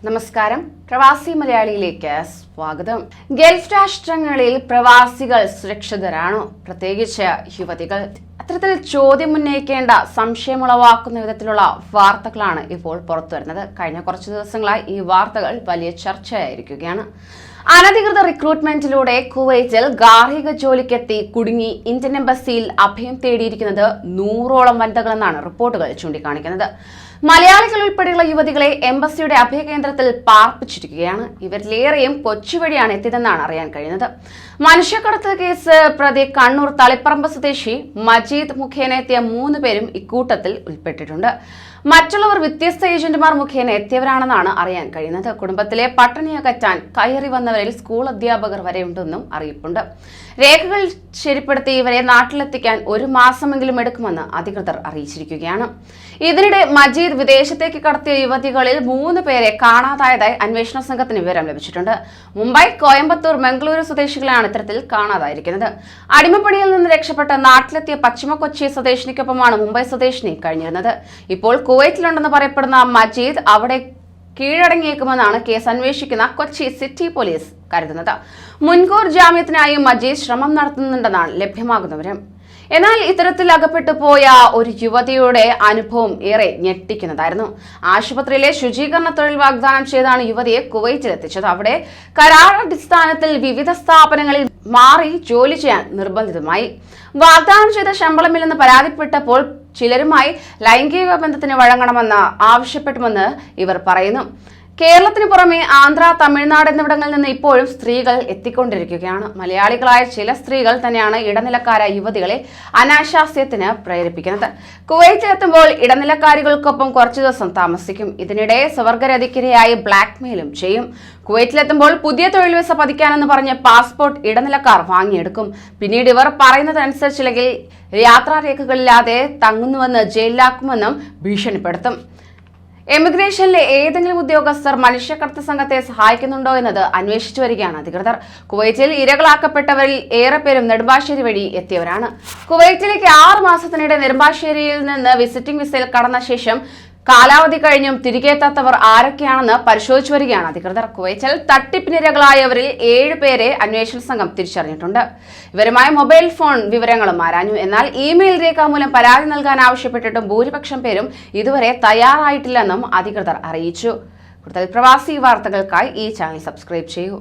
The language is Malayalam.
നമസ്കാരം. പ്രവാസി മലയാളിയിലേക്ക് സ്വാഗതം. ഗൾഫ് രാഷ്ട്രങ്ങളിൽ പ്രവാസികൾ സുരക്ഷിതരാണോ, പ്രത്യേകിച്ച് യുവതികൾ? അത്തരത്തിൽ ചോദ്യം ഉന്നയിക്കേണ്ട, സംശയമുളവാക്കുന്ന വിധത്തിലുള്ള വാർത്തകളാണ് ഇപ്പോൾ പുറത്തുവരുന്നത്. കഴിഞ്ഞ കുറച്ചു ദിവസങ്ങളായി ഈ വാർത്തകൾ വലിയ ചർച്ചയായിരിക്കുകയാണ്. അനധികൃത റിക്രൂട്ട്മെന്റിലൂടെ കുവൈറ്റിൽ ഗാർഹിക ജോലിക്കെത്തി കുടുങ്ങി ഇന്ത്യൻ എംബസിയിൽ അഭയം തേടിയിരിക്കുന്നത് 100ഓളം വനിതകളെന്നാണ് റിപ്പോർട്ടുകൾ ചൂണ്ടിക്കാണിക്കുന്നത്. മലയാളികൾ ഉൾപ്പെടെയുള്ള യുവതികളെ എംബസിയുടെ അഭയകേന്ദ്രത്തിൽ പാർപ്പിച്ചിരിക്കുകയാണ്. ഇവരിലേറെയും കൊച്ചി വഴിയാണ് എത്തിയതെന്നാണ് അറിയാൻ കഴിയുന്നത്. മനുഷ്യക്കടത്ത് കേസ് പ്രതി കണ്ണൂർ തളിപ്പറമ്പ് സ്വദേശി മജീദ് മുഖേന എത്തിയ 3 പേരും ഇക്കൂട്ടത്തിൽ ഉൾപ്പെട്ടിട്ടുണ്ട്. മറ്റുള്ളവർ വ്യത്യസ്ത ഏജന്റുമാർ മുഖേന എത്തിയവരാണെന്നാണ് അറിയാൻ കഴിയുന്നത്. കുടുംബത്തിലെ പട്ടിണി അകറ്റാൻ കയറി വന്നവരിൽ സ്കൂൾ അധ്യാപകർ വരെയുണ്ടെന്നും അറിയിപ്പുണ്ട്. രേഖകൾ ശരിപ്പെടുത്തി ഇവരെ നാട്ടിലെത്തിക്കാൻ 1 മാസമെങ്കിലും എടുക്കുമെന്ന് അധികൃതർ അറിയിച്ചിരിക്കുകയാണ്. ഇതിനിടെ മജീദ് വിദേശത്തേക്ക് കടത്തിയ യുവതികളിൽ 3 പേരെ കാണാതായതായി അന്വേഷണ സംഘത്തിന് വിവരം ലഭിച്ചിട്ടുണ്ട്. മുംബൈ, കോയമ്പത്തൂർ, മംഗളൂരു സ്വദേശികളാണ് ഇത്തരത്തിൽ കാണാതായിരിക്കുന്നത്. അടിമപ്പണിയിൽ നിന്ന് രക്ഷപ്പെട്ട് നാട്ടിലെത്തിയ പശ്ചിമ കൊച്ചി സ്വദേശിനിക്കൊപ്പമാണ് മുംബൈ സ്വദേശിനി കഴിഞ്ഞിരുന്നത്. ഇപ്പോൾ കുവൈറ്റിലുണ്ടെന്ന് പറയപ്പെടുന്ന മജീദ് അവിടെ കീഴടങ്ങിയേക്കുമെന്നാണ് കേസ് അന്വേഷിക്കുന്ന കൊച്ചി സിറ്റി പോലീസ് കരുതുന്നത്. മുൻകൂർ ജാമ്യത്തിനായി മജീദ് ശ്രമം നടത്തുന്നുണ്ടെന്നാണ് ലഭ്യമാകുന്ന വിവരം. എന്നാൽ ഇത്തരത്തിൽ അകപ്പെട്ടു പോയ ഒരു യുവതിയുടെ അനുഭവം ഏറെ ഞെട്ടിക്കുന്നതായിരുന്നു. ആശുപത്രിയിലെ ശുചീകരണ തൊഴിൽ വാഗ്ദാനം ചെയ്താണ് യുവതിയെ കുവൈറ്റിലെത്തിച്ചത്. അവിടെ കരാറടിസ്ഥാനത്തിൽ വിവിധ സ്ഥാപനങ്ങളിൽ മാറി ജോലി ചെയ്യാൻ നിർബന്ധിതമായി. വാഗ്ദാനം ചെയ്ത ശമ്പളമില്ലെന്ന് പരാതിപ്പെട്ടപ്പോൾ ചിലരുമായി ലൈംഗിക ബന്ധത്തിന് വഴങ്ങണമെന്ന് ആവശ്യപ്പെട്ടുമെന്ന് ഇവർ പറയുന്നു. കേരളത്തിന് പുറമെ ആന്ധ്ര, തമിഴ്നാട് എന്നിവിടങ്ങളിൽ നിന്ന് ഇപ്പോഴും സ്ത്രീകൾ എത്തിക്കൊണ്ടിരിക്കുകയാണ്. മലയാളികളായ ചില സ്ത്രീകൾ തന്നെയാണ് ഇടനിലക്കാരായ യുവതികളെ അനാശാസ്യത്തിന് പ്രേരിപ്പിക്കുന്നത്. കുവൈറ്റിലെത്തുമ്പോൾ ഇടനിലക്കാരികൾക്കൊപ്പം കുറച്ചു ദിവസം താമസിക്കും. ഇതിനിടെ സ്വവർഗരതിക്കിരയായി ബ്ലാക്ക്മെയിലും ചെയ്യും. കുവൈറ്റിലെത്തുമ്പോൾ പുതിയ തൊഴിൽ വിസ പതിക്കാനെന്ന് പറഞ്ഞ് പാസ്പോർട്ട് ഇടനിലക്കാർ വാങ്ങിയെടുക്കും. പിന്നീട് ഇവർ പറയുന്നതനുസരിച്ചില്ലെങ്കിൽ യാത്രാരേഖകളില്ലാതെ തങ്ങുന്നുവെന്ന് ജയിലിലാക്കുമെന്നും ഭീഷണിപ്പെടുത്തും. എമിഗ്രേഷനിലെ ഏതെങ്കിലും ഉദ്യോഗസ്ഥർ മനുഷ്യക്കടത്ത് സംഘത്തെ സഹായിക്കുന്നുണ്ടോ എന്നത് അന്വേഷിച്ചു വരികയാണ് അധികൃതർ. കുവൈറ്റിൽ ഇരകളാക്കപ്പെട്ടവരിൽ ഏറെ പേരും നെടുമ്പാശ്ശേരി വഴി എത്തിയവരാണ്. കുവൈറ്റിലേക്ക് 6 മാസത്തിനിടെ നെടുമ്പാശ്ശേരിയിൽ നിന്ന് വിസിറ്റിംഗ് വിസയിൽ കടന്ന ശേഷം കാലാവധി കഴിഞ്ഞും തിരികെ എത്താത്തവർ ആരൊക്കെയാണെന്ന് പരിശോധിച്ചു വരികയാണ് അധികൃതർ. കുവൈറ്റിൽ തട്ടിപ്പിനിരകളായവരിൽ 7 പേരെ അന്വേഷണ സംഘം തിരിച്ചറിഞ്ഞിട്ടുണ്ട്. ഇവരുമായി മൊബൈൽ ഫോൺ വിവരങ്ങളും ആരാഞ്ഞു. എന്നാൽ ഇമെയിൽ രേഖാമൂലം പരാതി നൽകാൻ ആവശ്യപ്പെട്ടിട്ടും ഭൂരിപക്ഷം പേരും ഇതുവരെ തയ്യാറായിട്ടില്ലെന്നും അധികൃതർ അറിയിച്ചു. കൂടുതൽ പ്രവാസി വാർത്തകൾക്കായി ഈ ചാനൽ സബ്സ്ക്രൈബ് ചെയ്യൂ.